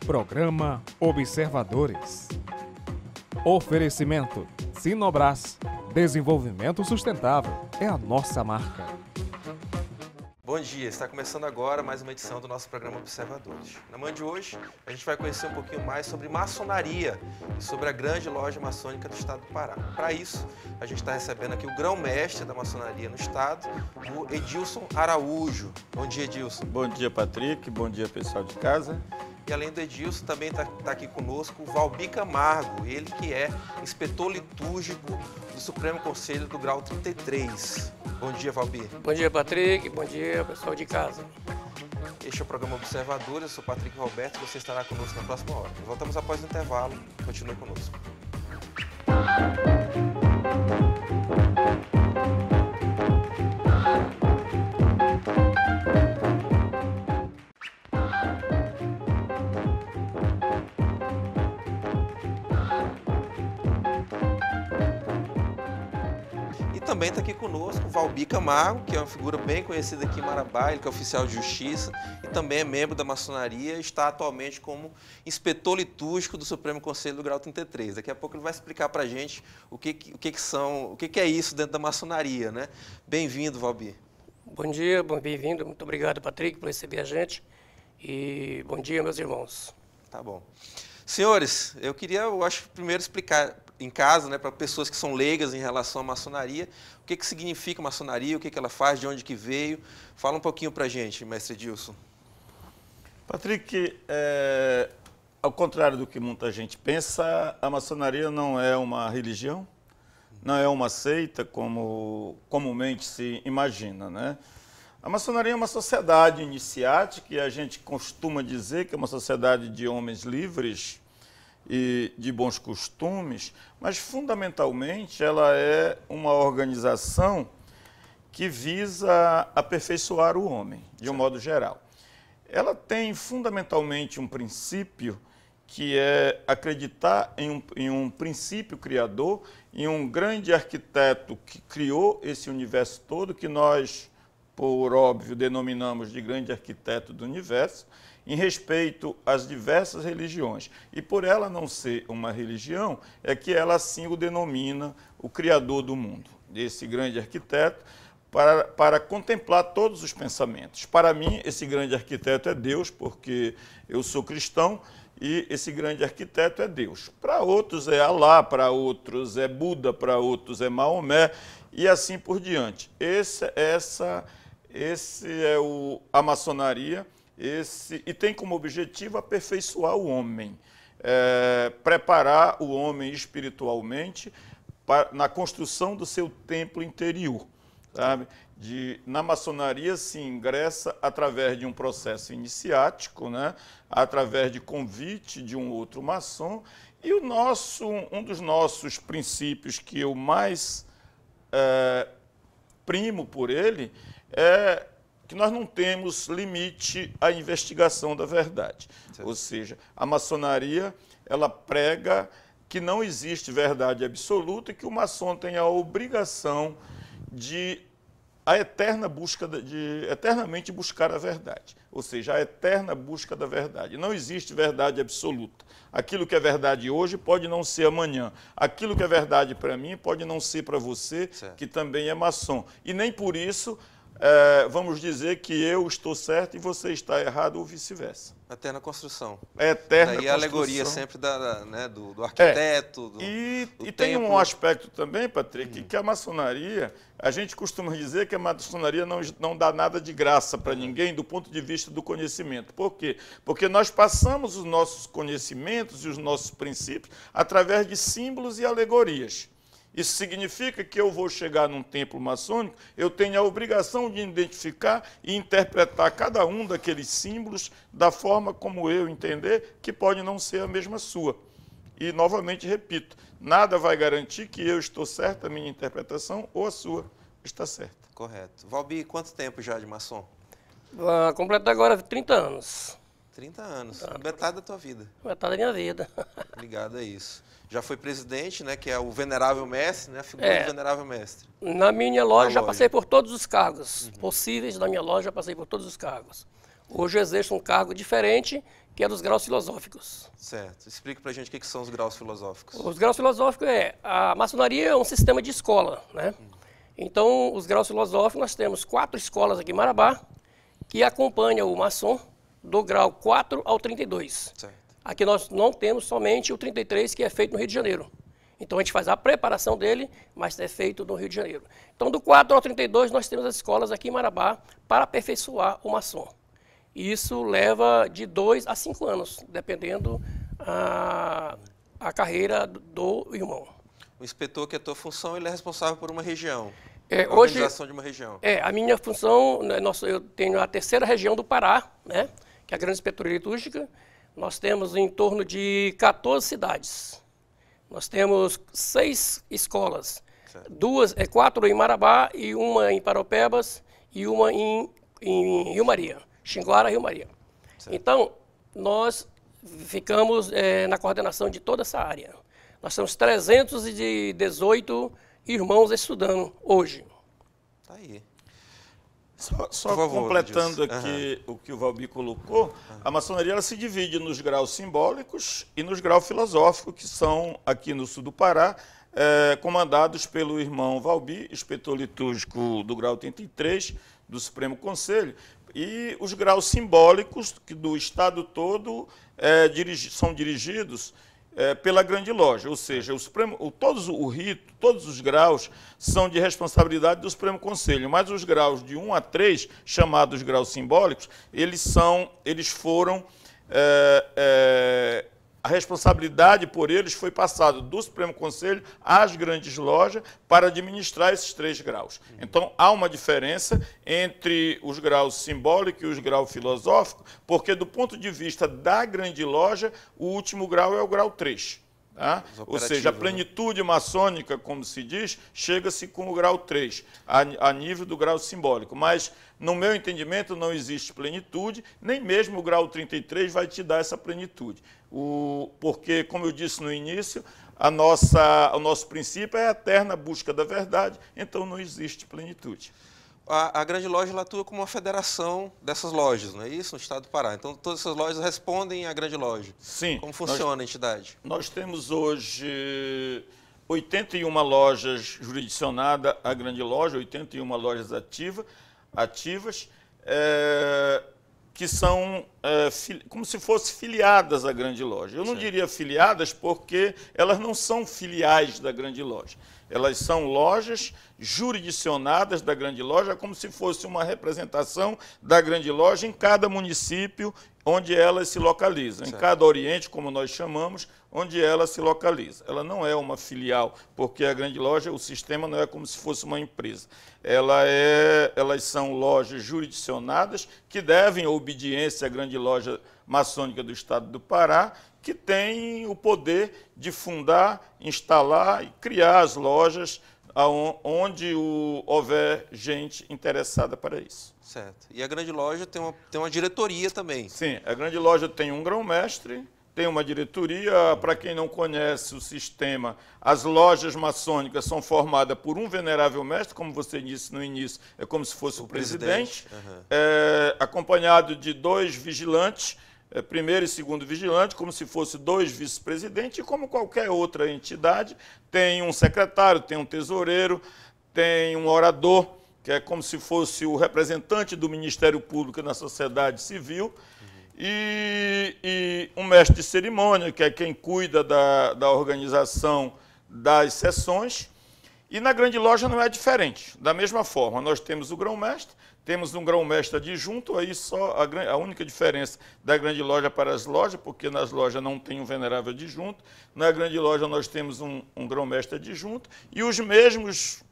Programa Observadores. Oferecimento Sinobras. Desenvolvimento sustentável é a nossa marca. Bom dia, está começando agora mais uma edição do nosso programa Observadores. Na manhã de hoje, a gente vai conhecer um pouquinho mais sobre maçonaria e sobre a grande loja maçônica do estado do Pará. Para isso, a gente está recebendo aqui o grão-mestre da maçonaria no estado, o Edilson Araújo. Bom dia, Edilson. Bom dia, Patrick. Bom dia, pessoal de casa. E além do Edilson, também está aqui conosco o Valbi Camargo, ele que é inspetor litúrgico do Supremo Conselho do Grau 33. Bom dia, Valbi. Bom dia, Patrick. Bom dia, pessoal de casa. Este é o programa Observadores, eu sou Patrick Roberto e você estará conosco na próxima hora. Voltamos após o intervalo, continue conosco. Também está aqui conosco o Valbi Camargo, que é uma figura bem conhecida aqui em Marabá, ele que é oficial de justiça e também é membro da maçonaria, está atualmente como inspetor litúrgico do Supremo Conselho do Grau 33. Daqui a pouco ele vai explicar para a gente o que é isso dentro da maçonaria, né? Bem-vindo, Valbi. Bom dia, bem-vindo. Muito obrigado, Patrick, por receber a gente. E bom dia, meus irmãos. Tá bom. Senhores, eu acho, primeiro explicar em casa, né, para pessoas que são leigas em relação à maçonaria, o que significa maçonaria, o que ela faz, de onde que veio. Fala um pouquinho para a gente, mestre Edilson. Patrick, ao contrário do que muita gente pensa, a maçonaria não é uma religião, não é uma seita, como comumente se imagina, né? A maçonaria é uma sociedade iniciática e a gente costuma dizer que é uma sociedade de homens livres e de bons costumes, mas fundamentalmente ela é uma organização que visa aperfeiçoar o homem, de um modo geral. Ela tem fundamentalmente um princípio que é acreditar em um princípio criador, em um grande arquiteto que criou esse universo todo, que nós, por óbvio, denominamos de grande arquiteto do universo, em respeito às diversas religiões. E por ela não ser uma religião, é que ela assim o denomina o Criador do mundo, esse grande arquiteto, para contemplar todos os pensamentos. Para mim, esse grande arquiteto é Deus, porque eu sou cristão, e esse grande arquiteto é Deus. Para outros é Alá, para outros é Buda, para outros é Maomé, e assim por diante. A maçonaria, e tem como objetivo aperfeiçoar o homem, preparar o homem espiritualmente na construção do seu templo interior. Sabe? Na maçonaria se ingressa através de um processo iniciático, né? Através de convite de um outro maçom, e um dos nossos princípios que eu mais primo por ele é que nós não temos limite à investigação da verdade. Certo. Ou seja, a maçonaria ela prega que não existe verdade absoluta e que o maçom tem a obrigação de eternamente buscar a verdade. Ou seja, a eterna busca da verdade. Não existe verdade absoluta. Aquilo que é verdade hoje pode não ser amanhã. Aquilo que é verdade para mim pode não ser para você, certo, que também é maçom. E nem por isso vamos dizer que eu estou certo e você está errado ou vice-versa. Eterna construção. Eterna Daí construção. A alegoria sempre do arquiteto, E tem um aspecto também, Patrick, que a maçonaria, a gente costuma dizer que a maçonaria não dá nada de graça para ninguém do ponto de vista do conhecimento. Por quê? Porque nós passamos os nossos conhecimentos e os nossos princípios através de símbolos e alegorias. Isso significa que eu vou chegar num templo maçônico, eu tenho a obrigação de identificar e interpretar cada um daqueles símbolos da forma como eu entender, que pode não ser a mesma sua. E, novamente, repito, nada vai garantir que eu estou certo, a minha interpretação, ou a sua está certa. Correto. Valbi, quanto tempo já de maçom? Completo agora 30 anos. 30 anos, metade da tua vida. Metade da minha vida. Ligado a isso. Já foi presidente, né, que é o Venerável Mestre, né, a figura do Venerável Mestre. Na minha loja já passei por todos os cargos possíveis da minha loja, passei por todos os cargos. Hoje eu exerço um cargo diferente, que é dos graus filosóficos. Certo. Explica pra gente o que são os graus filosóficos. Os graus filosóficos a maçonaria é um sistema de escola, né? Então, os graus filosóficos, nós temos 4 escolas aqui em Marabá, que acompanham o maçom do grau 4 ao 32. Certo. Aqui nós não temos somente o 33, que é feito no Rio de Janeiro. Então, a gente faz a preparação dele, mas é feito no Rio de Janeiro. Então, do 4 ao 32, nós temos as escolas aqui em Marabá para aperfeiçoar o maçom. E isso leva de 2 a 5 anos, dependendo a carreira do irmão. O inspetor, que é a tua função, ele é responsável por uma região. A organização de uma região. A minha função, né, eu tenho a 3ª região do Pará, né, que é a Grande Inspetoria Litúrgica. Nós temos em torno de 14 cidades. Nós temos 6 escolas. 4 em Marabá, e uma em Paropebas, e uma em Rio Maria. Xinguara, Rio Maria. Certo. Então, nós ficamos na coordenação de toda essa área. Nós temos 318 irmãos estudando hoje. Tá aí. Só favor, completando aqui o que o Valbi colocou, a maçonaria ela se divide nos graus simbólicos e nos graus filosóficos, que são, aqui no sul do Pará, comandados pelo irmão Valbi, inspetor litúrgico do grau 83 do Supremo Conselho, e os graus simbólicos que do estado todo são dirigidos pela Grande Loja, ou seja, todos os graus são de responsabilidade do Supremo Conselho, mas os graus de 1 a 3, chamados graus simbólicos, a responsabilidade por eles foi passada do Supremo Conselho às grandes lojas para administrar esses 3 graus. Então, há uma diferença entre os graus simbólicos e os graus filosóficos, porque, do ponto de vista da grande loja, o último grau é o grau 3. Tá? Ou seja, a plenitude maçônica, como se diz, chega-se com o grau 3, a nível do grau simbólico. Mas, no meu entendimento, não existe plenitude, nem mesmo o grau 33 vai te dar essa plenitude. Porque, como eu disse no início, o nosso princípio é a eterna busca da verdade, então não existe plenitude. A Grande Loja ela atua como uma federação dessas lojas, não é isso? No estado do Pará. Então, todas essas lojas respondem à Grande Loja. Sim. Como funciona a entidade? Nós temos hoje 81 lojas jurisdicionadas à Grande Loja, 81 lojas ativas, que são como se fossem filiadas à Grande Loja. Eu não diria filiadas porque elas não são filiais da Grande Loja. Elas são lojas jurisdicionadas da Grande Loja, como se fosse uma representação da Grande Loja em cada município onde ela se localiza, em cada oriente, como nós chamamos, onde ela se localiza. Ela não é uma filial, porque a Grande Loja, o sistema não é como se fosse uma empresa. Elas são lojas jurisdicionadas que devem obediência à Grande Loja Maçônica do Estado do Pará, que tem o poder de fundar, instalar e criar as lojas onde houver gente interessada para isso. Certo. E a Grande Loja tem uma diretoria também. Sim, a Grande Loja tem um grão-mestre, tem uma diretoria. Para quem não conhece o sistema, as lojas maçônicas são formadas por um venerável mestre, como você disse no início, é como se fosse o presidente. Acompanhado de 2 vigilantes, primeiro e segundo vigilante, como se fosse 2 vice-presidentes, e como qualquer outra entidade, tem um secretário, tem um tesoureiro, tem um orador, que é como se fosse o representante do Ministério Público na sociedade civil, e um mestre de cerimônia, que é quem cuida da organização das sessões. E na Grande Loja não é diferente. Da mesma forma, nós temos o grão-mestre, temos um grão-mestre adjunto, aí só a única diferença da Grande Loja para as lojas, porque nas lojas não tem um venerável adjunto, na Grande Loja nós temos um grão-mestre adjunto e os mesmos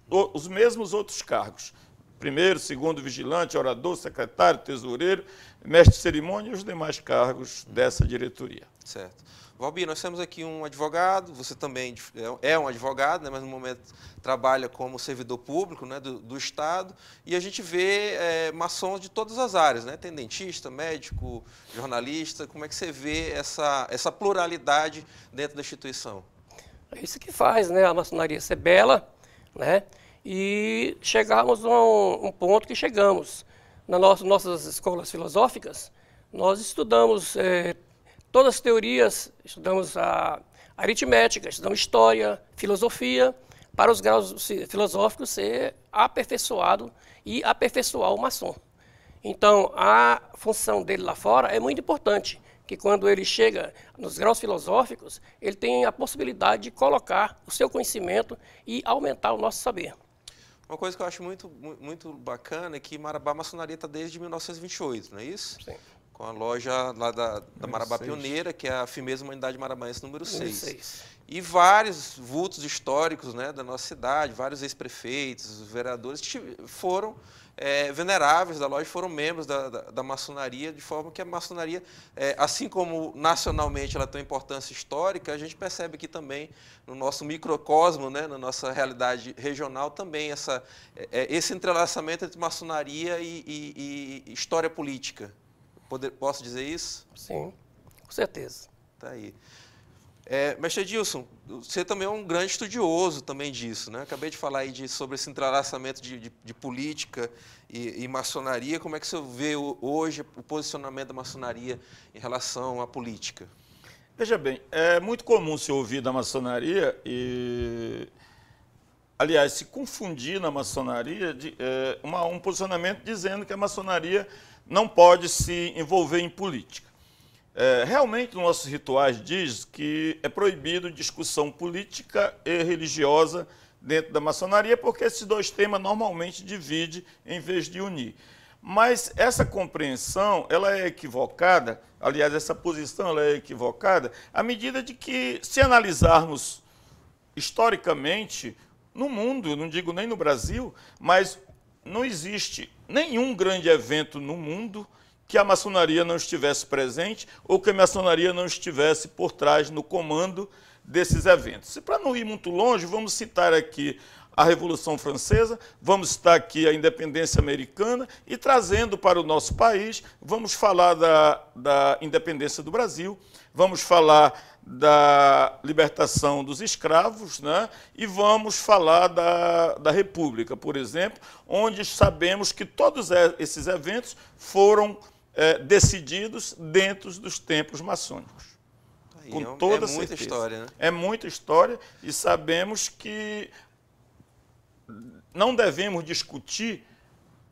outros cargos. Primeiro, segundo vigilante, orador, secretário, tesoureiro, mestre de cerimônia e os demais cargos dessa diretoria. Certo. Valbi, nós temos aqui um advogado, você também é um advogado, né, mas no momento trabalha como servidor público, né, do Estado, e a gente vê maçons de todas as áreas, né? Tem dentista, médico, jornalista. Como é que você vê essa pluralidade dentro da instituição? É isso que faz, né, a maçonaria ser bela, né, e chegarmos a um ponto que chegamos. nas nossas escolas filosóficas, nós estudamos todas as teorias, estudamos a aritmética, estudamos história, filosofia, para os graus filosóficos ser aperfeiçoado e aperfeiçoar o maçom. Então, a função dele lá fora é muito importante, que quando ele chega nos graus filosóficos, ele tem a possibilidade de colocar o seu conhecimento e aumentar o nosso saber. Uma coisa que eu acho muito bacana é que Marabá Maçonaria está desde 1928, não é isso? Sim. Com a loja lá da Marabá Pioneira, que é a Firmeza Humanidade Marabaense número 6. E vários vultos históricos, né, da nossa cidade, vários ex-prefeitos, vereadores, foram veneráveis da loja, foram membros da maçonaria, de forma que a maçonaria, assim como nacionalmente ela tem uma importância histórica, a gente percebe aqui também no nosso microcosmo, né, na nossa realidade regional, também esse entrelaçamento entre maçonaria e história política. Posso dizer isso? Sim, com certeza. Tá aí. Mestre Edilson, você também é um grande estudioso também disso, né? Acabei de falar aí sobre esse entrelaçamento de política e maçonaria. Como é que você vê hoje o posicionamento da maçonaria em relação à política? Veja bem, é muito comum se ouvir da maçonaria e, aliás, se confundir na maçonaria um posicionamento dizendo que a maçonaria não pode se envolver em política. Realmente, nossos rituais diz que é proibido discussão política e religiosa dentro da maçonaria, porque esses dois temas normalmente dividem em vez de unir. Mas essa compreensão, ela é equivocada, aliás, essa posição ela é equivocada, à medida de que, se analisarmos historicamente, no mundo, eu não digo nem no Brasil, mas não existe nenhum grande evento no mundo que a maçonaria não estivesse presente ou que a maçonaria não estivesse por trás, no comando desses eventos. E para não ir muito longe, vamos citar aqui a Revolução Francesa, vamos citar aqui a independência americana e, trazendo para o nosso país, vamos falar da independência do Brasil, vamos falar da libertação dos escravos, né? E vamos falar da República, por exemplo, onde sabemos que todos esses eventos foram decididos dentro dos templos maçônicos. Com toda certeza. Muita história, né? É muita história e sabemos que não devemos discutir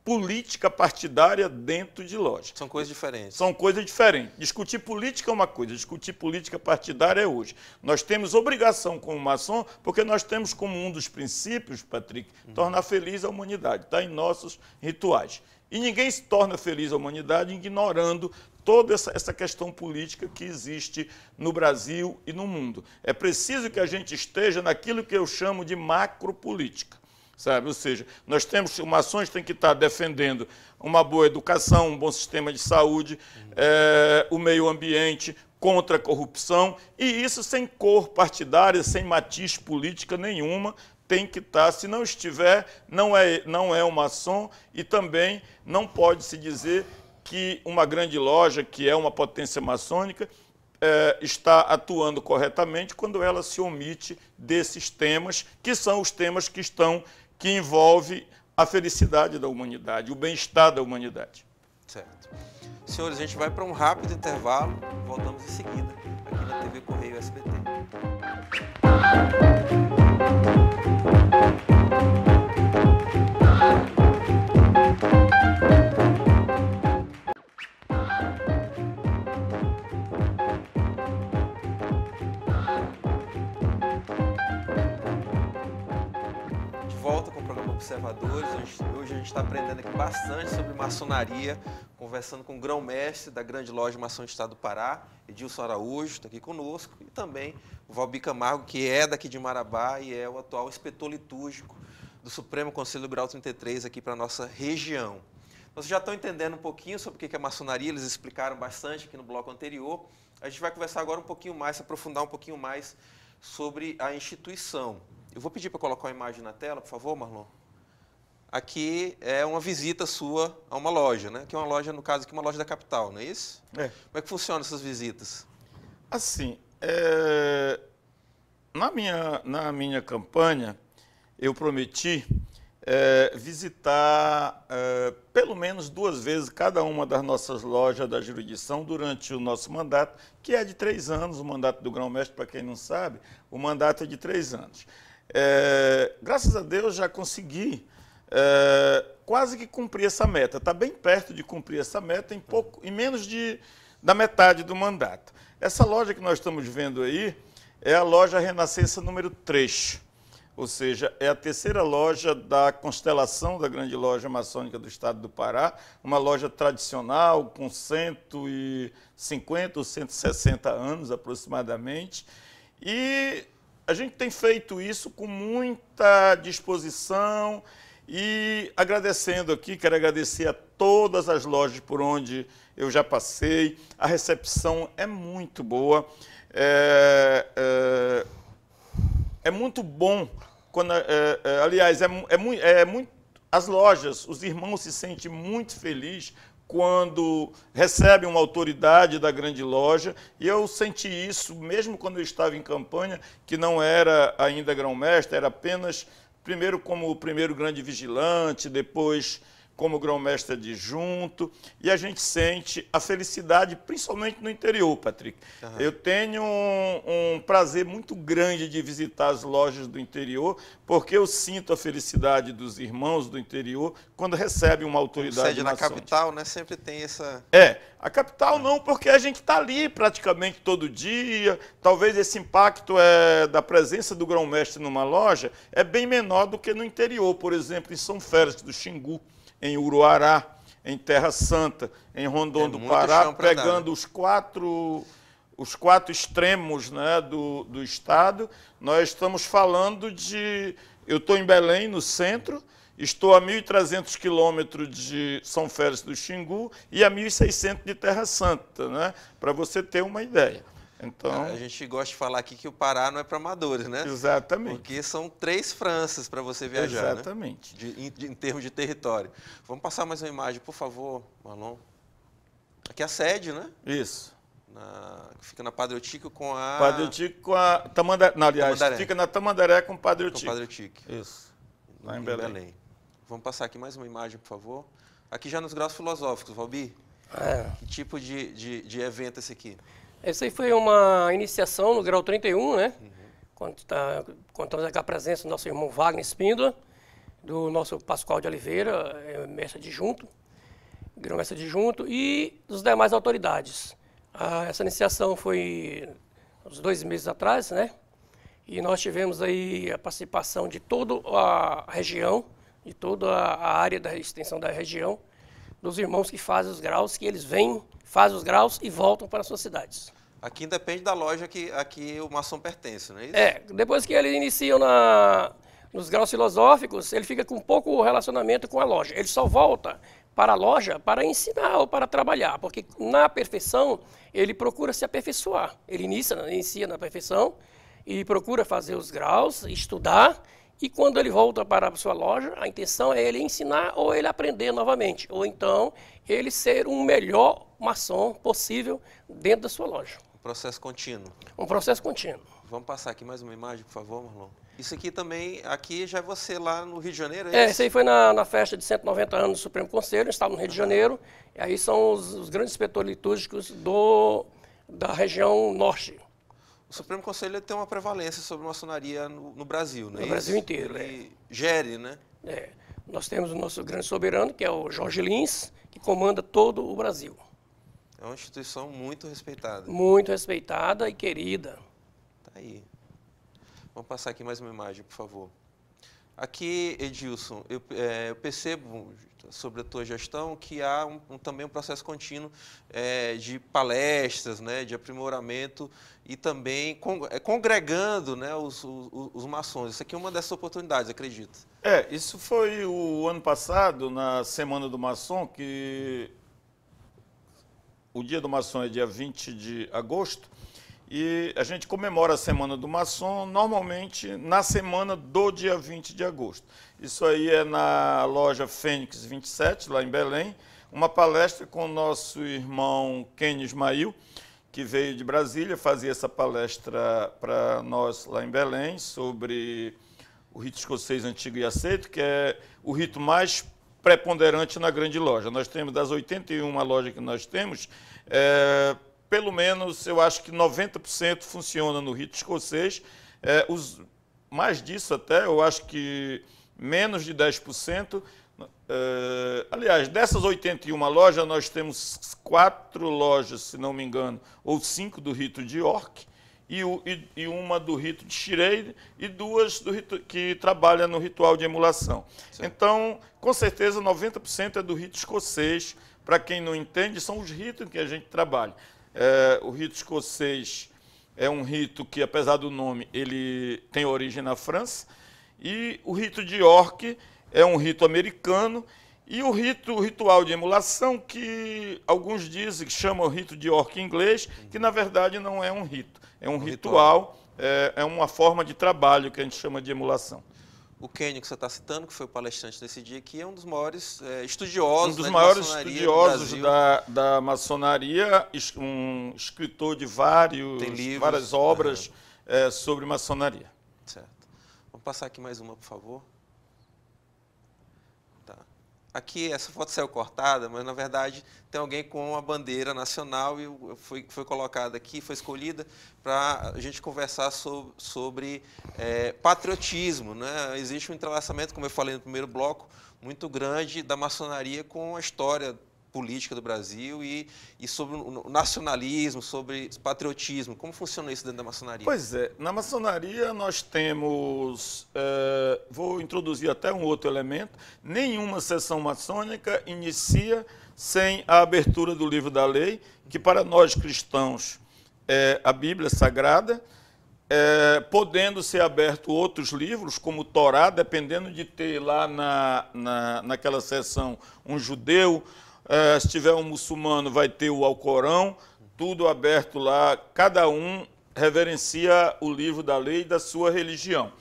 política partidária dentro de loja. São coisas diferentes. São coisas diferentes. Discutir política é uma coisa, discutir política partidária é hoje. Nós temos obrigação como maçom, porque nós temos como um dos princípios, Patrick, tornar feliz a humanidade. Está em nossos rituais. E ninguém se torna feliz a humanidade ignorando toda essa questão política que existe no Brasil e no mundo. É preciso que a gente esteja naquilo que eu chamo de macropolítica. Sabe? Ou seja, os maçons têm que estar defendendo uma boa educação, um bom sistema de saúde, o meio ambiente, contra a corrupção, e isso sem cor partidária, sem matiz política nenhuma, tem que estar. Se não estiver, não é um maçom, e também não pode se dizer que uma grande loja, que é uma potência maçônica, está atuando corretamente quando ela se omite desses temas, que são os temas que envolvem a felicidade da humanidade, o bem-estar da humanidade. Certo. Senhores, a gente vai para um rápido intervalo, voltamos em seguida, aqui na TV Correio SBT. Observadores. Hoje a gente está aprendendo aqui bastante sobre maçonaria, conversando com o grão-mestre da grande loja Maçom do Estado do Pará, Edilson Araújo, está aqui conosco, e também o Valbi Camargo, que é daqui de Marabá e é o atual inspetor litúrgico do Supremo Conselho Grau 33 aqui para a nossa região. Vocês já estão entendendo um pouquinho sobre o que é a maçonaria, eles explicaram bastante aqui no bloco anterior. A gente vai conversar agora um pouquinho mais, se aprofundar um pouquinho mais sobre a instituição. Eu vou pedir para colocar uma imagem na tela, por favor, Marlon. Aqui é uma visita sua a uma loja, né? Que é uma loja, no caso aqui, uma loja da capital, não é isso? É. Como é que funcionam essas visitas? Assim, na minha campanha, eu prometi visitar pelo menos 2 vezes cada uma das nossas lojas da jurisdição durante o nosso mandato, que é de 3 anos, o mandato do grão-mestre, para quem não sabe, o mandato é de 3 anos. Graças a Deus já consegui quase que cumprir essa meta, está bem perto de cumprir essa meta em menos da metade do mandato. Essa loja que nós estamos vendo aí é a loja Renascença número 3. Ou seja, é a 3ª loja da constelação da grande loja maçônica do estado do Pará, uma loja tradicional com 150 ou 160 anos aproximadamente. E a gente tem feito isso com muita disposição e agradecendo aqui, quero agradecer a todas as lojas por onde eu já passei. A recepção é muito boa, é muito bom. Aliás, as lojas, os irmãos se sentem muito felizes quando recebem uma autoridade da grande loja, e eu senti isso mesmo quando eu estava em campanha, que não era ainda grão-mestre, era apenas, primeiro como o primeiro grande vigilante, depois como grão-mestre adjunto, e a gente sente a felicidade, principalmente no interior, Patrick. Uhum. Eu tenho um prazer muito grande de visitar as lojas do interior, porque eu sinto a felicidade dos irmãos do interior quando recebem uma autoridade sede na capital, né? Sempre tem essa... A capital não, porque a gente está ali praticamente todo dia, talvez esse impacto da presença do grão-mestre numa loja é bem menor do que no interior, por exemplo, em São Félix do Xingu, em Uruará, em Terra Santa, em Rondon do Pará, pegando os quatro extremos, né, do estado. Nós estamos falando de... Eu estou em Belém, no centro, estou a 1.300 quilômetros de São Félix do Xingu e a 1.600 de Terra Santa, né, para você ter uma ideia. Então, a gente gosta de falar aqui que o Pará não é para amadores, né? Exatamente. Porque são 3 Franças para você viajar, exatamente, né? Em termos de território. Vamos passar mais uma imagem, por favor, Marlon. Aqui é a sede, né? Isso. Que fica na Padre Otíquio com a... Padre Otíquio com a Tamandaré. Não, aliás, Tamandaré. Fica na Tamandaré com o Padre Otíquio. Com o Padre Otíquio. Isso. Lá em Belém. Vamos passar aqui mais uma imagem, por favor. Aqui já nos graus filosóficos, Valbi. Que tipo de evento é esse aqui? Essa aí foi uma iniciação no grau 31, né? Contamos aqui a presença do nosso irmão Wagner Espíndola, do nosso Pascoal de Oliveira, mestre adjunto, grão-mestre adjunto, e dos demais autoridades. Essa iniciação foi uns 2 meses atrás, né? E nós tivemos aí a participação de toda a região, de toda a área da extensão da região, dos irmãos que fazem os graus, que eles vêm, fazem os graus e voltam para as suas cidades. Aqui depende da loja que o maçom pertence, não é isso? Depois que eles iniciam nos graus filosóficos, ele fica com pouco relacionamento com a loja. Ele só volta para a loja para ensinar ou para trabalhar, porque na perfeição ele procura se aperfeiçoar. Ele inicia na perfeição e procura fazer os graus, estudar, e quando ele volta para a sua loja, a intenção é ele ensinar ou ele aprender novamente, ou então ele ser um melhor maçom possível dentro da sua loja. Um processo contínuo. Um processo contínuo. Vamos passar aqui mais uma imagem, por favor, Marlon. Isso aqui também, aqui já é você lá no Rio de Janeiro, é isso? Isso aí foi na festa de 190 anos do Supremo Conselho, estava no Rio de Janeiro, e aí são os grandes inspetores litúrgicos da região norte. O Supremo Conselho tem uma prevalência sobre a maçonaria no Brasil, não é isso? No Brasil inteiro, Ele gere, né? Nós temos o nosso grande soberano, que é o Jorge Lins, que comanda todo o Brasil. É uma instituição muito respeitada. Muito respeitada e querida. Tá aí. Vamos passar aqui mais uma imagem, por favor. Aqui, Edilson, eu percebo sobre a tua gestão que há também um processo contínuo de palestras, né, de aprimoramento e também congregando, né, os maçons. Isso aqui é uma dessas oportunidades, acredito. Isso foi o ano passado, na Semana do Maçom, que o Dia do Maçom é dia 20 de agosto, e a gente comemora a Semana do Maçom, normalmente na semana do dia 20 de agosto. Isso aí é na loja Fênix 27, lá em Belém, uma palestra com o nosso irmão Kenny Ismail, que veio de Brasília fazer essa palestra para nós lá em Belém, sobre o rito escocês antigo e aceito, que é o rito mais preponderante na grande loja. Nós temos, das 81 lojas que nós temos, pelo menos, eu acho que 90% funciona no rito escocês. Mais disso até, eu acho que menos de 10%. Aliás, dessas 81 lojas, nós temos 4 lojas, se não me engano, ou 5 do rito de York, e uma do rito de Shirley, e 2 do rito, que trabalha no ritual de emulação. Sim. Então, com certeza, 90% é do rito escocês. Para quem não entende, são os ritos que a gente trabalha. O rito escocês é um rito que, apesar do nome, ele tem origem na França, e o rito de York é um rito americano, e o ritual de emulação, que alguns dizem que chamam o rito de York em inglês, que na verdade não é um rito, é um ritual, é uma forma de trabalho que a gente chama de emulação. O Kenio, que você está citando, que foi o palestrante nesse dia aqui, é um dos maiores estudiosos, um dos maiores estudiosos da maçonaria, um escritor de várias obras sobre maçonaria. Certo. Vamos passar aqui mais uma, por favor. Tá. Aqui, essa foto saiu cortada, mas, na verdade, tem alguém com uma bandeira nacional e foi colocada aqui, foi escolhida para a gente conversar sobre patriotismo, né? Existe um entrelaçamento, como eu falei no primeiro bloco, muito grande da maçonaria com a história política do Brasil e sobre o nacionalismo, sobre patriotismo. Como funciona isso dentro da maçonaria? Pois é, na maçonaria nós temos, vou introduzir até um outro elemento, nenhuma sessão maçônica inicia sem a abertura do livro da lei, que para nós cristãos é a Bíblia Sagrada, podendo ser aberto outros livros, como o Torá, dependendo de ter lá naquela sessão um judeu, se tiver um muçulmano, vai ter o Alcorão, tudo aberto lá, cada um reverencia o livro da lei da sua religião.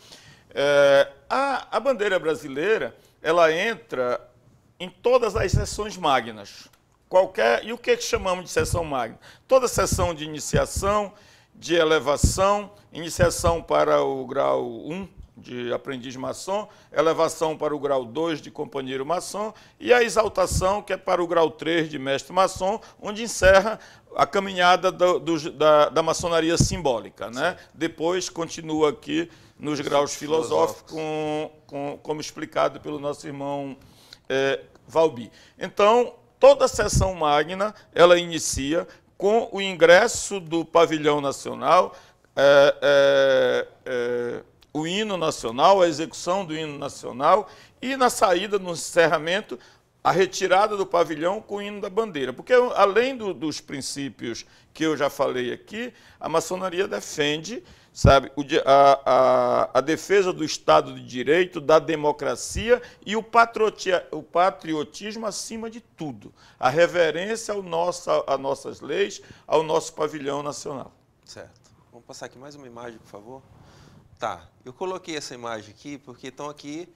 A bandeira brasileira, ela entra em todas as sessões magnas. E o que chamamos de sessão magna? Toda sessão de iniciação, de elevação, iniciação para o grau 1, de aprendiz maçom, elevação para o grau 2 de companheiro maçom e a exaltação, que é para o grau 3 de mestre maçom, onde encerra a caminhada da maçonaria simbólica, né? Depois continua aqui nos graus filosóficos, como explicado pelo nosso irmão Valbi. Então, toda a sessão magna, ela inicia com o ingresso do pavilhão nacional, o hino nacional, a execução do hino nacional e na saída, no encerramento, a retirada do pavilhão com o hino da bandeira. Porque, além dos princípios que eu já falei aqui, a maçonaria defende, sabe, a defesa do Estado de Direito, da democracia e o patriotismo acima de tudo. A reverência às nossas leis, ao nosso pavilhão nacional. Certo. Vamos passar aqui mais uma imagem, por favor. Tá, eu coloquei essa imagem aqui porque estão aqui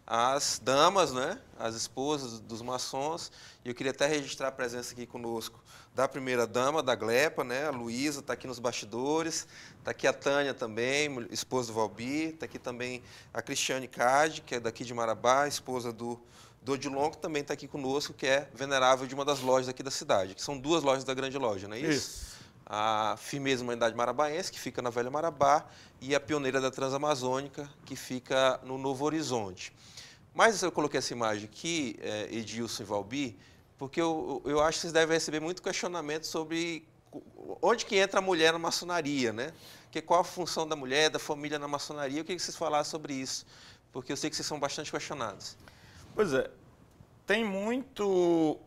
as damas, né, as esposas dos maçons, e eu queria até registrar a presença aqui conosco da primeira dama, da Glepa, né, a Luísa, está aqui nos bastidores, está aqui a Tânia também, esposa do Valbi, está aqui também a Cristiane Cade, que é daqui de Marabá, esposa do Odilon, que também está aqui conosco, que é venerável de uma das lojas aqui da cidade, que são 2 lojas da grande loja, não é isso? A Firmeza Humanidade Marabaense, que fica na Velha Marabá, e a Pioneira da Transamazônica, que fica no Novo Horizonte. Mas eu coloquei essa imagem aqui, Edilson e Valbi, porque eu acho que vocês devem receber muito questionamento sobre onde que entra a mulher na maçonaria, né? Qual a função da mulher, da família na maçonaria? Eu queria que vocês falassem sobre isso, porque eu sei que vocês são bastante questionados. Pois é. Tem muito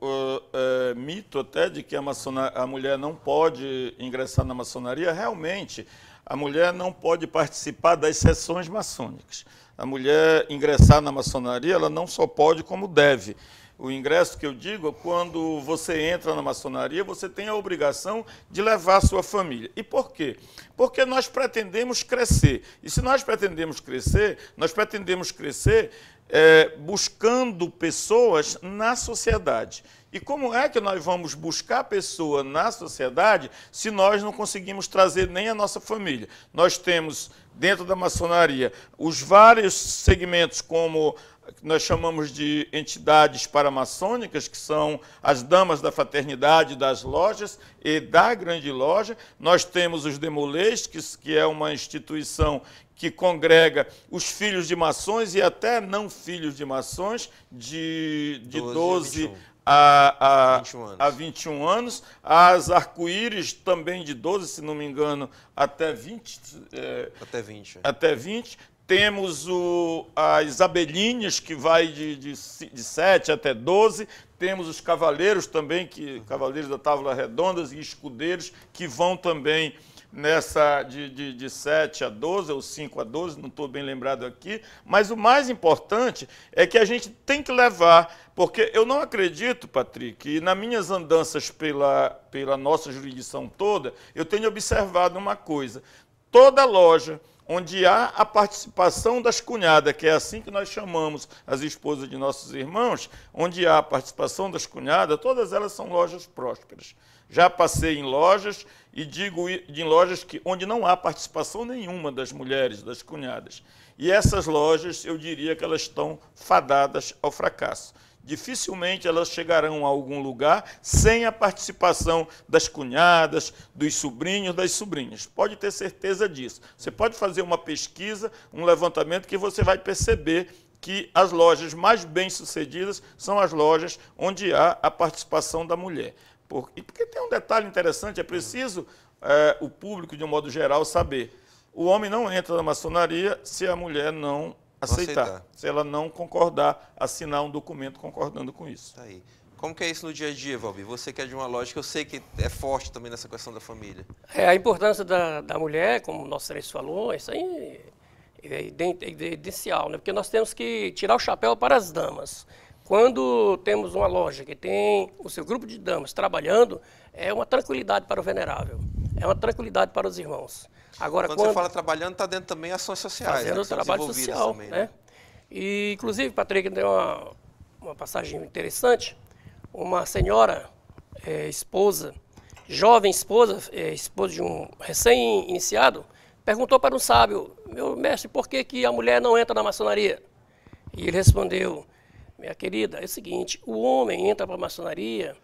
mito até de que a mulher não pode ingressar na maçonaria. Realmente, a mulher não pode participar das sessões maçônicas. A mulher ingressar na maçonaria, ela não só pode, como deve. O ingresso que eu digo, quando você entra na maçonaria, você tem a obrigação de levar a sua família. E por quê? Porque nós pretendemos crescer. E se nós pretendemos crescer, buscando pessoas na sociedade. E como é que nós vamos buscar a pessoa na sociedade se nós não conseguimos trazer nem a nossa família? Nós temos, dentro da maçonaria, os vários segmentos, como nós chamamos de entidades paramaçônicas, que são as damas da fraternidade das lojas e da grande loja. Nós temos os demolês, que é uma instituição que congrega os filhos de maçons e até não filhos de maçons, de 12 a 21 anos. As arco-íris também de 12, se não me engano, até 20. Até 20. Temos as abelhinhas, que vai de 7 até 12. Temos os cavaleiros também, cavaleiros da Távola Redondas e escudeiros, que vão também nessa de 7 a 12, ou 5 a 12, não estou bem lembrado aqui. Mas o mais importante é que a gente tem que levar, porque eu não acredito, Patrick, e nas minhas andanças pela nossa jurisdição toda, eu tenho observado uma coisa: toda loja onde há a participação das cunhadas, que é assim que nós chamamos as esposas de nossos irmãos, onde há a participação das cunhadas, todas elas são lojas prósperas. Já passei em lojas, e digo em lojas onde não há participação nenhuma das mulheres, das cunhadas. E essas lojas, eu diria que elas estão fadadas ao fracasso. Dificilmente elas chegarão a algum lugar sem a participação das cunhadas, dos sobrinhos, das sobrinhas. Pode ter certeza disso. Você pode fazer uma pesquisa, um levantamento, que você vai perceber que as lojas mais bem-sucedidas são as lojas onde há a participação da mulher. Porque tem um detalhe interessante, é preciso o público, de um modo geral, saber. O homem não entra na maçonaria se a mulher não aceitar, se ela não concordar, assinar um documento concordando com isso. Tá aí. Como que é isso no dia a dia, Valbi? Você que é de uma loja que eu sei que é forte também nessa questão da família. A importância da mulher, como o nosso Terence falou, isso aí é evidencial, né? Porque nós temos que tirar o chapéu para as damas. Quando temos uma loja que tem o seu grupo de damas trabalhando, é uma tranquilidade para o venerável, é uma tranquilidade para os irmãos. Agora, quando você fala trabalhando, está dentro também ações sociais. Fazendo trabalho social, também, né? E, inclusive, Patrick, deu uma passagem interessante. Uma senhora, esposa, jovem esposa, esposa de um recém-iniciado, perguntou para um sábio: meu mestre, por que a mulher não entra na maçonaria? E ele respondeu: minha querida, é o seguinte, o homem entra para a maçonaria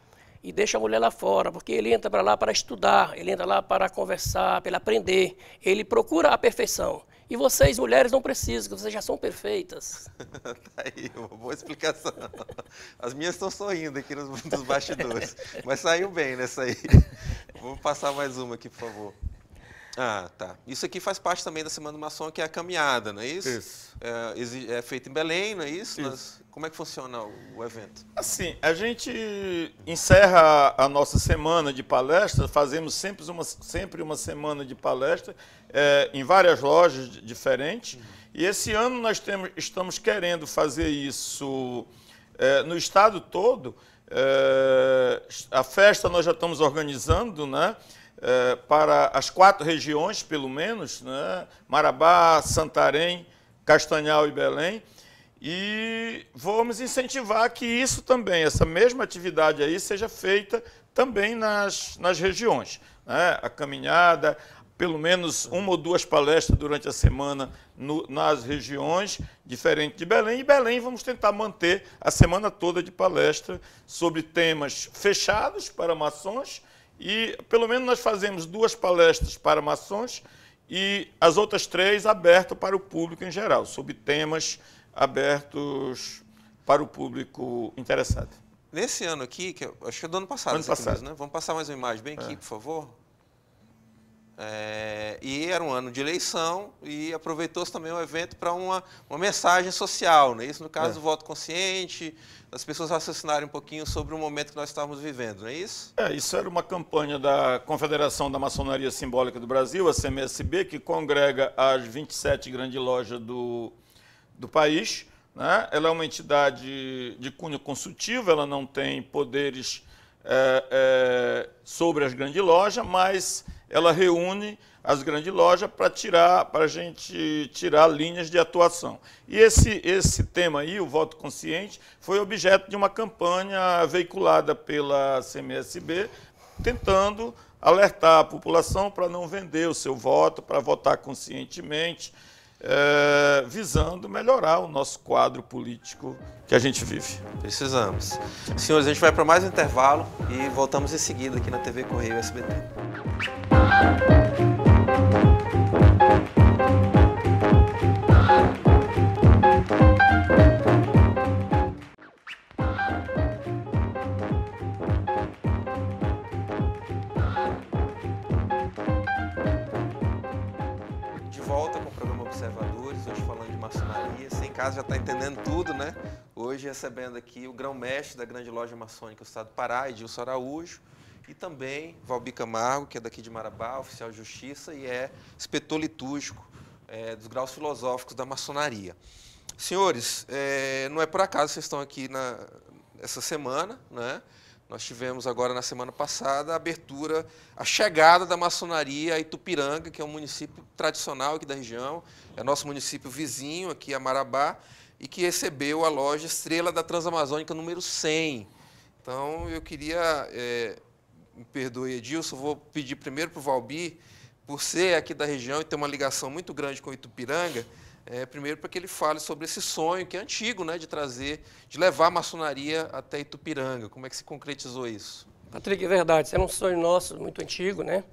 e deixa a mulher lá fora, porque ele entra para lá para estudar, ele entra lá para conversar, para aprender, ele procura a perfeição. E vocês, mulheres, não precisam, vocês já são perfeitas. Tá aí, uma boa explicação. As minhas estão sorrindo aqui nos bastidores, mas saiu bem nessa aí. Vamos passar mais uma aqui, por favor. Ah, tá. Isso aqui faz parte também da Semana do Maçom, que é a caminhada, não é isso? Isso. É feito em Belém, não é isso? Isso. Como é que funciona o evento? Assim, a gente encerra a nossa semana de palestra, fazemos sempre uma semana de palestra em várias lojas diferentes. E esse ano nós estamos querendo fazer isso no estado todo. A festa nós já estamos organizando, né? Para as 4 regiões, pelo menos, né? Marabá, Santarém, Castanhal e Belém. E vamos incentivar que isso também, essa mesma atividade aí, seja feita também nas regiões, né? A caminhada, pelo menos 1 ou 2 palestras durante a semana nas regiões, diferente de Belém. E Belém vamos tentar manter a semana toda de palestra sobre temas fechados para maçons. E pelo menos nós fazemos 2 palestras para maçons e as outras 3 abertas para o público em geral, sobre temas abertos para o público interessado. Nesse ano aqui, que acho que é do ano passado, mesmo, né? Vamos passar mais uma imagem bem aqui, por favor. E era um ano de eleição e aproveitou-se também o evento para uma mensagem social, né? Isso no caso do voto consciente, as pessoas raciocinarem um pouquinho sobre o momento que nós estávamos vivendo, não é isso? Isso era uma campanha da Confederação da Maçonaria Simbólica do Brasil, a CMSB, que congrega as 27 grandes lojas do país, né? Ela é uma entidade de cunho consultivo, ela não tem poderes sobre as grandes lojas, mas ela reúne as grandes lojas para a gente tirar linhas de atuação. E esse tema aí, o voto consciente, foi objeto de uma campanha veiculada pela CMSB, tentando alertar a população para não vender o seu voto, para votar conscientemente, visando melhorar o nosso quadro político que a gente vive. Precisamos. Senhores, a gente vai para mais um intervalo e voltamos em seguida aqui na TV Correio SBT. De volta com o programa Observadores, hoje falando de maçonaria. Você em casa já está entendendo tudo, né? Hoje recebendo aqui o grão-mestre da Grande Loja Maçônica do Estado do Pará, Edilson Araújo, e também Valbi Camargo, que é daqui de Marabá, oficial de justiça, e é inspetor litúrgico dos graus filosóficos da maçonaria. Senhores, não é por acaso que vocês estão aqui essa semana, né? Nós tivemos agora, na semana passada, a chegada da maçonaria a Itupiranga, que é um município tradicional aqui da região, é nosso município vizinho aqui, a Marabá, e que recebeu a loja Estrela da Transamazônica número 100. Então, eu queria, me perdoe, Edilson, vou pedir primeiro para o Valbi, por ser aqui da região e ter uma ligação muito grande com Itupiranga, primeiro para que ele fale sobre esse sonho, que é antigo, né, de levar a maçonaria até Itupiranga. Como é que se concretizou isso? Patrick, é verdade, isso é um sonho nosso, muito antigo, né,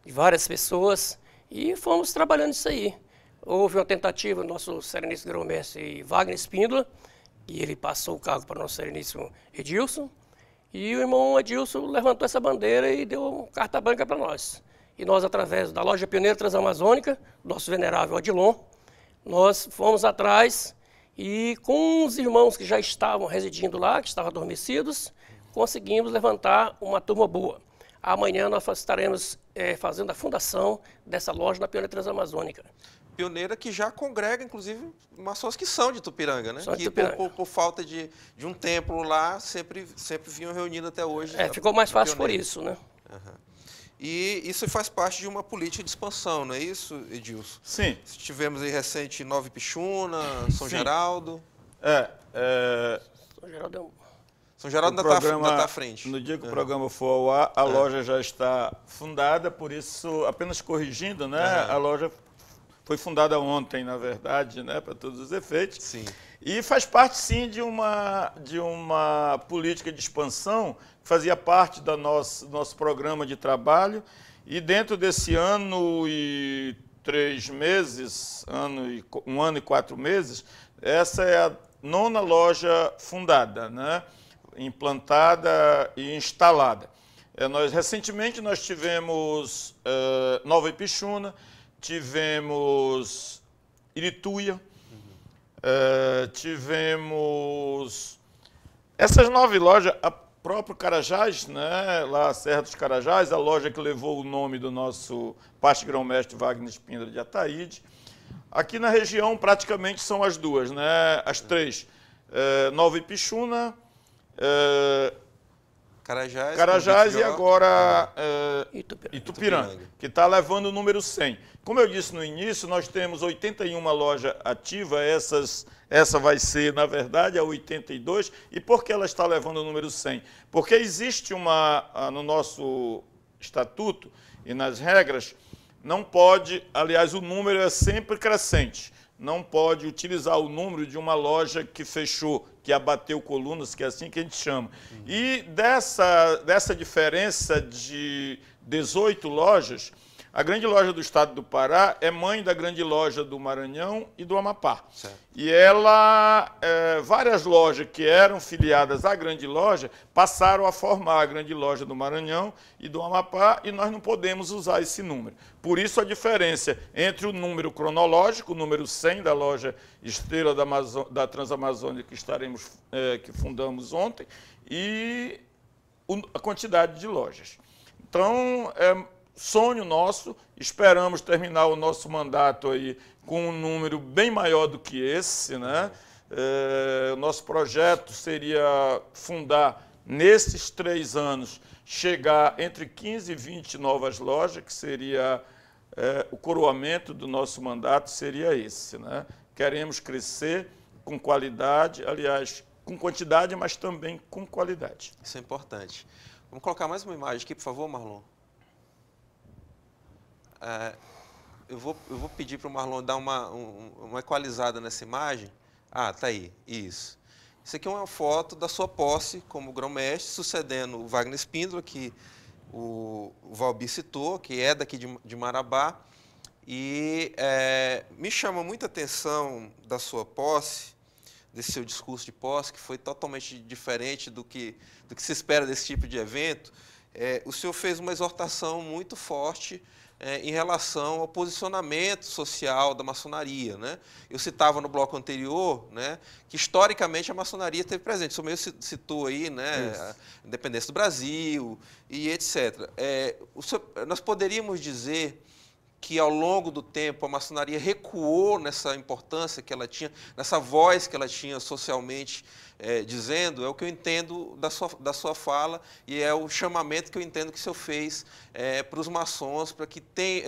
de várias pessoas, e fomos trabalhando isso aí. Houve uma tentativa do nosso sereníssimo grão-mestre Wagner Espíndola, e ele passou o cargo para o nosso sereníssimo Edilson, e o irmão Edilson levantou essa bandeira e deu carta branca para nós. E nós, através da Loja Pioneira Transamazônica, nosso venerável Odilon, nós fomos atrás e, com os irmãos que já estavam residindo lá, que estavam adormecidos, conseguimos levantar uma turma boa. Amanhã nós estaremos fazendo a fundação dessa loja na Pioneira Transamazônica. Pioneira que já congrega, inclusive, maçons que são de Itupiranga, né? São de que Itupiranga. Por falta de um templo lá, sempre vinham reunidos até hoje. Ficou mais fácil por Pioneira. isso, né? Uhum. E isso faz parte de uma política de expansão, não é isso, Edilson? Sim. Tivemos aí recente Nova Ipixuna, São Sim. Geraldo. São Geraldo é um... São Geraldo ainda está à frente. No dia que o programa for ao ar, a loja já está fundada, por isso, apenas corrigindo, né? A loja foi fundada ontem, na verdade, né? Para todos os efeitos. Sim. E faz parte, sim, de uma política de expansão que fazia parte do nosso programa de trabalho. E dentro desse ano e 3 meses, um ano e 4 meses, essa é a 9ª loja fundada, né? Implantada e instalada. Recentemente nós tivemos Nova Ipixuna, tivemos Irituia, tivemos essas 9 lojas, a próprio Carajás, né, lá a Serra dos Carajás, a loja que levou o nome do nosso pastor grão-mestre Wagner Espíndola de Ataíde. Aqui na região praticamente são as duas, né, as 3, Nova Ipixuna, Carajás e agora Itupiranga, que está levando o número 100. Como eu disse no início, nós temos 81 lojas ativas, essa vai ser, na verdade, a 82. E por que ela está levando o número 100? Porque existe no nosso estatuto e nas regras, não pode, aliás, o número é sempre crescente. Não pode utilizar o número de uma loja que fechou, que abateu colunas, que é assim que a gente chama. E dessa diferença de 18 lojas, a Grande Loja do Estado do Pará é mãe da Grande Loja do Maranhão e do Amapá. Certo. E ela, várias lojas que eram filiadas à Grande Loja passaram a formar a Grande Loja do Maranhão e do Amapá, e nós não podemos usar esse número. Por isso a diferença entre o número cronológico, o número 100 da loja Estrela da Transamazônica que fundamos ontem, e a quantidade de lojas. Então, sonho nosso, esperamos terminar o nosso mandato aí com um número bem maior do que esse, né? O nosso projeto seria fundar nesses 3 anos, chegar entre 15 e 20 novas lojas, que seria o coroamento do nosso mandato, seria esse, né? Queremos crescer com qualidade, aliás, com quantidade, mas também com qualidade. Isso é importante. Vamos colocar mais uma imagem aqui, por favor, Marlon. Eu vou pedir para o Marlon dar uma equalizada nessa imagem. Ah, tá aí, isso. Isso aqui é uma foto da sua posse como grão-mestre, sucedendo o Wagner Espíndola, que o Valbi citou, que é daqui de Marabá. E me chama muita atenção da sua posse, desse seu discurso de posse, que foi totalmente diferente do que se espera desse tipo de evento. O senhor fez uma exortação muito forte em relação ao posicionamento social da maçonaria, né? Eu citava no bloco anterior, né, que historicamente a maçonaria esteve presente. O senhor mesmo citou aí, né, a independência do Brasil e etc. Nós poderíamos dizer que ao longo do tempo a maçonaria recuou nessa importância que ela tinha, nessa voz que ela tinha socialmente dizendo, é o que eu entendo da sua fala e é o chamamento que eu entendo que o senhor fez para os maçons, para que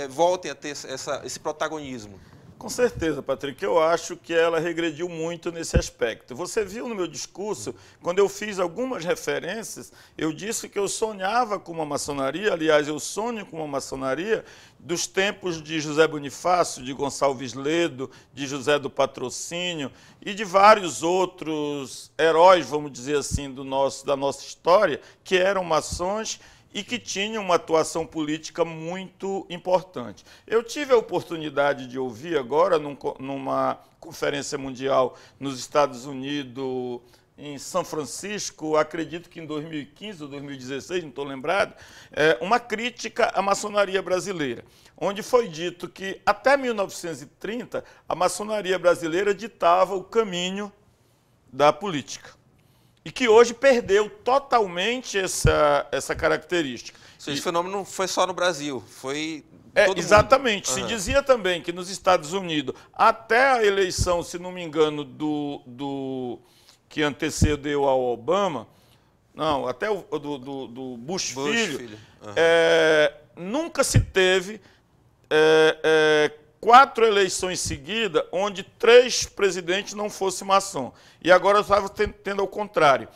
voltem a ter esse protagonismo. Com certeza, Patrick, eu acho que ela regrediu muito nesse aspecto. Você viu no meu discurso, quando eu fiz algumas referências, eu disse que eu sonhava com uma maçonaria, aliás, eu sonho com uma maçonaria dos tempos de José Bonifácio, de Gonçalves Ledo, de José do Patrocínio e de vários outros heróis, vamos dizer assim, da nossa história, que eram maçons e que tinha uma atuação política muito importante. Eu tive a oportunidade de ouvir agora, numa conferência mundial nos Estados Unidos, em São Francisco, acredito que em 2015 ou 2016, não estou lembrado, uma crítica à maçonaria brasileira, onde foi dito que até 1930 a maçonaria brasileira ditava o caminho da política. E que hoje perdeu totalmente essa característica. Esse fenômeno não foi só no Brasil, foi todo exatamente. mundo. Se dizia também que nos Estados Unidos, até a eleição, se não me engano, que antecedeu ao Obama, não, até do Bush filho. Nunca se teve 4 eleições seguidas onde 3 presidentes não fossem maçom. E agora estava tendo ao contrário.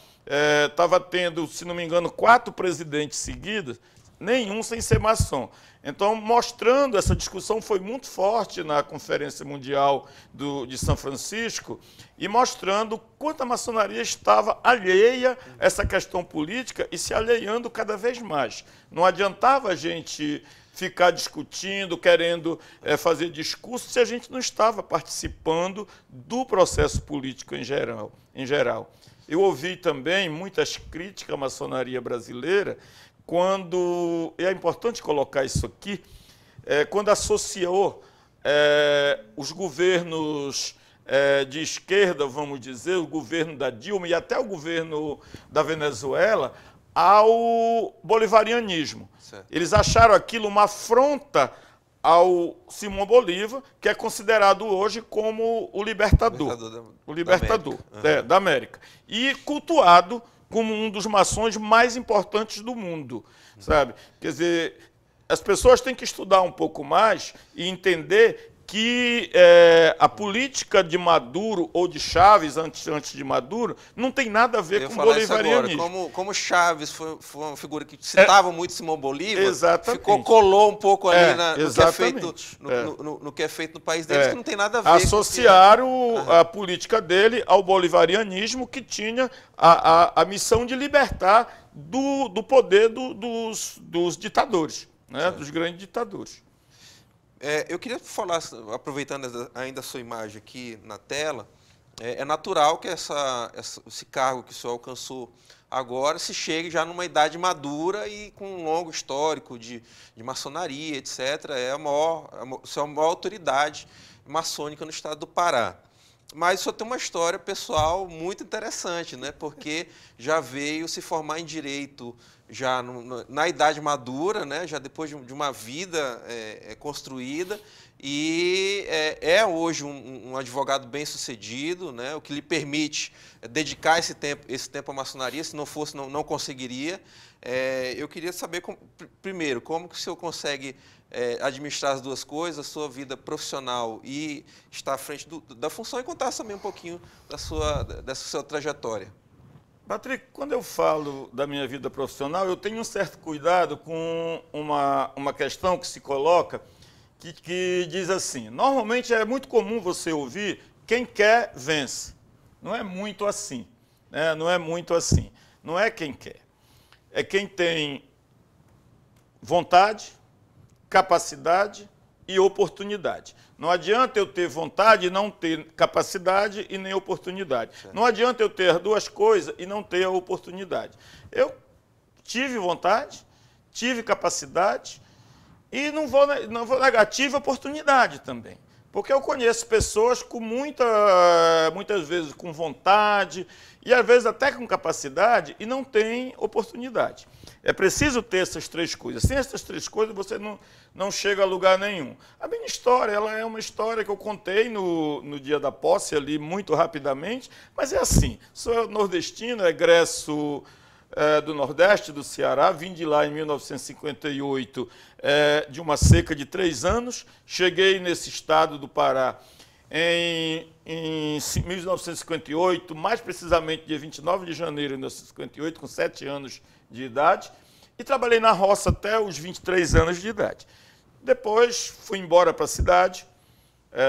Estava tendo, se não me engano, 4 presidentes seguidos, nenhum sem ser maçom. Então, mostrando, essa discussão foi muito forte na Conferência Mundial de São Francisco, e mostrando quanto a maçonaria estava alheia a essa questão política e se alheando cada vez mais. Não adiantava a gente ficar discutindo, querendo fazer discurso, se a gente não estava participando do processo político em geral. Eu ouvi também muitas críticas à maçonaria brasileira, e é importante colocar isso aqui, quando associou os governos de esquerda, vamos dizer, o governo da Dilma e até o governo da Venezuela, ao bolivarianismo. Certo. Eles acharam aquilo uma afronta ao Simão Bolívar, que é considerado hoje como o libertador da América. E cultuado como um dos maçons mais importantes do mundo, sabe? Quer dizer, as pessoas têm que estudar um pouco mais e entender que a política de Maduro ou de Chávez, antes de Maduro, não tem nada a ver com o bolivarianismo. Como Chávez foi uma figura que citava muito Simão Bolívar, colou um pouco ali no que é feito no país deles, que não tem nada a ver. Associaram a política dele ao bolivarianismo, que tinha a missão de libertar do poder dos ditadores, né, dos grandes ditadores. Eu queria falar, aproveitando ainda a sua imagem aqui na tela, é natural que esse cargo que o senhor alcançou agora se chegue já numa idade madura e com um longo histórico de maçonaria, etc. O senhor é a maior autoridade maçônica no estado do Pará. Mas o senhor tem uma história pessoal muito interessante, né? Porque já veio se formar em Direito já na idade madura, né, já depois de uma vida construída, e é hoje um advogado bem-sucedido, né, o que lhe permite dedicar esse tempo à maçonaria. Se não fosse, não conseguiria. Eu queria saber, primeiro, como que o senhor consegue administrar as duas coisas, a sua vida profissional e estar à frente da função, e contar também um pouquinho dessa sua trajetória. Patrick, quando eu falo da minha vida profissional, eu tenho um certo cuidado com uma questão que se coloca, que diz assim: normalmente é muito comum você ouvir quem quer vence. Não é muito assim, né? Não é muito assim. Não é quem quer. É quem tem vontade, capacidade e oportunidade. Não adianta eu ter vontade e não ter capacidade e nem oportunidade. Certo. Não adianta eu ter as duas coisas e não ter a oportunidade. Eu tive vontade, tive capacidade e não vou negar, tive oportunidade também. Porque eu conheço pessoas com muitas vezes com vontade e às vezes até com capacidade e não tem oportunidade. É preciso ter essas três coisas. Sem essas três coisas você não chega a lugar nenhum. A minha história, ela é uma história que eu contei no dia da posse ali muito rapidamente, mas é assim: sou nordestino, egresso do Nordeste, do Ceará, vim de lá em 1958, de uma seca de 3 anos, cheguei nesse estado do Pará em 1958, mais precisamente dia 29 de janeiro de 1958, com 7 anos de idade, e trabalhei na roça até os 23 anos de idade. Depois fui embora para a cidade,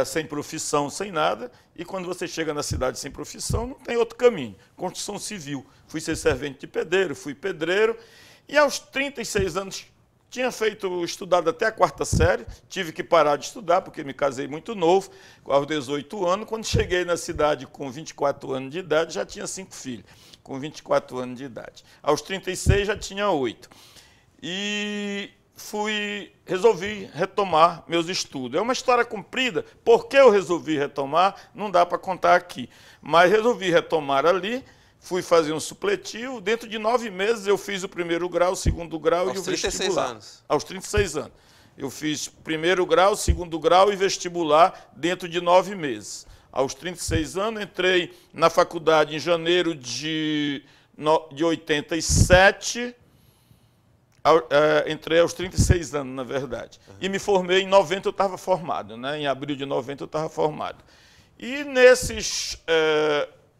sem profissão, sem nada, e quando você chega na cidade sem profissão, não tem outro caminho. Construção civil. Fui ser servente de pedreiro, fui pedreiro, e aos 36 anos tinha estudado até a 4ª série, tive que parar de estudar, porque me casei muito novo, aos 18 anos. Quando cheguei na cidade com 24 anos de idade, já tinha 5 filhos, com 24 anos de idade. Aos 36 já tinha 8. E resolvi retomar meus estudos. É uma história comprida. Por que eu resolvi retomar? Não dá para contar aqui. Mas resolvi retomar ali, fui fazer um supletivo. Dentro de 9 meses eu fiz o 1º grau, o 2º grau e o vestibular. Anos. Aos 36 anos. Eu fiz 1º grau, 2º grau e vestibular dentro de 9 meses. Aos 36 anos entrei na faculdade em janeiro de 87. Entrei aos 36 anos, na verdade. Uhum. E me formei em 90, eu estava formado, né? Em abril de 90 eu estava formado. E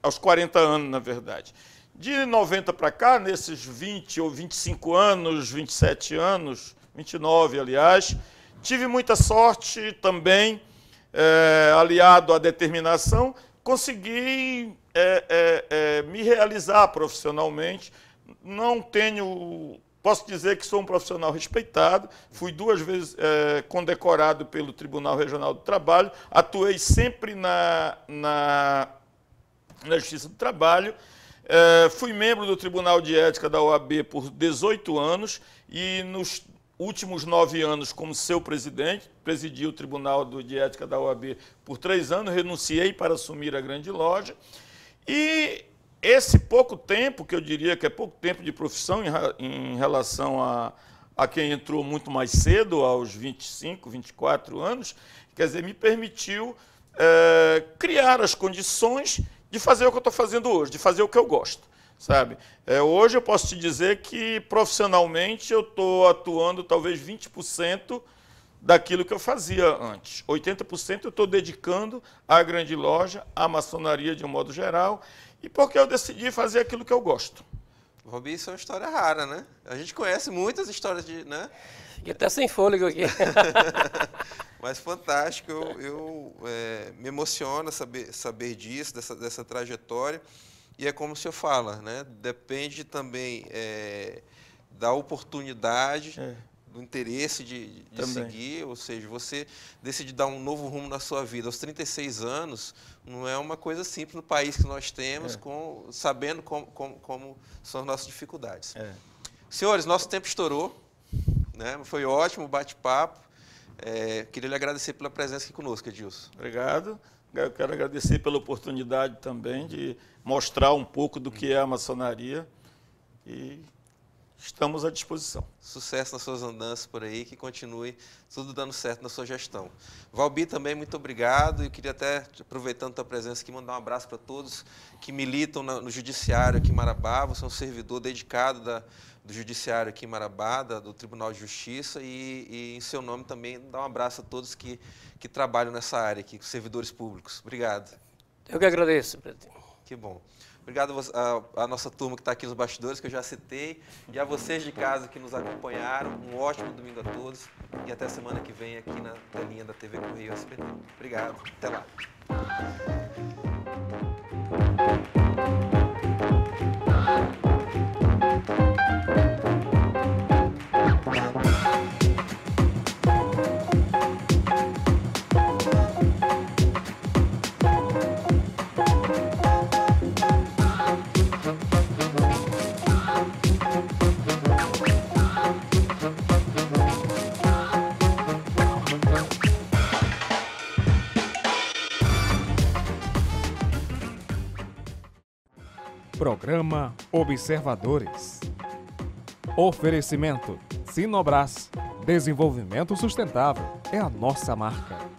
aos 40 anos, na verdade. De 90 para cá, nesses 20 ou 25 anos, 27 anos, 29, aliás, tive muita sorte também, aliado à determinação, consegui me realizar profissionalmente. Não tenho... Posso dizer que sou um profissional respeitado, fui 2 vezes condecorado pelo Tribunal Regional do Trabalho, atuei sempre na Justiça do Trabalho, fui membro do Tribunal de Ética da OAB por 18 anos e nos últimos 9 anos como seu presidente, presidi o Tribunal de Ética da OAB por 3 anos, renunciei para assumir a grande loja e... Esse pouco tempo, que eu diria que é pouco tempo de profissão em relação a quem entrou muito mais cedo, aos 25, 24 anos, quer dizer, me permitiu criar as condições de fazer o que eu estou fazendo hoje, de fazer o que eu gosto, sabe? Hoje eu posso te dizer que profissionalmente eu estou atuando talvez 20% daquilo que eu fazia antes. 80% eu estou dedicando à grande loja, à maçonaria de um modo geral, e porque eu decidi fazer aquilo que eu gosto. Valbi, isso é uma história rara, né? A gente conhece muitas histórias né? Fiquei até sem fôlego aqui. Mas fantástico, eu me emociona saber disso, dessa trajetória. E é como o senhor fala, né? Depende também da oportunidade, do interesse de seguir, ou seja, você decide dar um novo rumo na sua vida aos 36 anos, não é uma coisa simples no país que nós temos, sabendo como são as nossas dificuldades. Senhores, nosso tempo estourou, né? Foi ótimo o bate-papo. Queria lhe agradecer pela presença aqui conosco, Edilson. Obrigado. Eu quero agradecer pela oportunidade também de mostrar um pouco do que é a maçonaria e Estamos à disposição. Sucesso nas suas andanças por aí, que continue tudo dando certo na sua gestão. Valbi, também muito obrigado. Eu queria até, aproveitando a tua presença aqui, mandar um abraço para todos que militam no Judiciário aqui em Marabá. Você é um servidor dedicado do Judiciário aqui em Marabá, do Tribunal de Justiça, e em seu nome também dar um abraço a todos que trabalham nessa área aqui, servidores públicos. Obrigado. Eu que agradeço, presidente. Que bom. Obrigado à nossa turma que está aqui nos bastidores, que eu já citei, e a vocês de casa que nos acompanharam. Um ótimo domingo a todos e até semana que vem aqui na telinha da TV Correio SBT. Obrigado. Até lá. Programa Observadores. Oferecimento Sinobras. Desenvolvimento sustentável é a nossa marca.